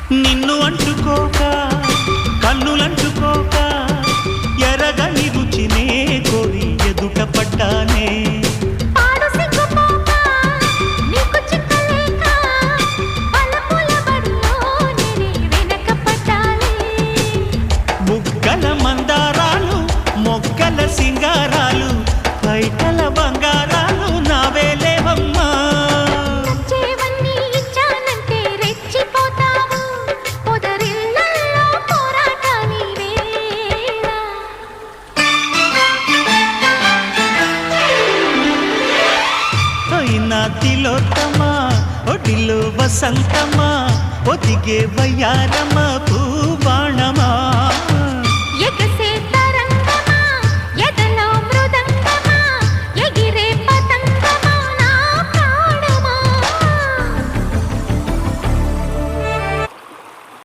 నిన్ను అంటుకోక కన్నులంటుకోక ఎరగని రుచినే కోరి ఎదుట పడ్డానే బుగ్గల మందారాలు మొగ్గల సింగారాలు బయటల బంగారాలు నావేలేవమ్మా తిలోత్తమా ఒడిలో వసంతమా ఒదిగే వయ్యారమా పూబాణమా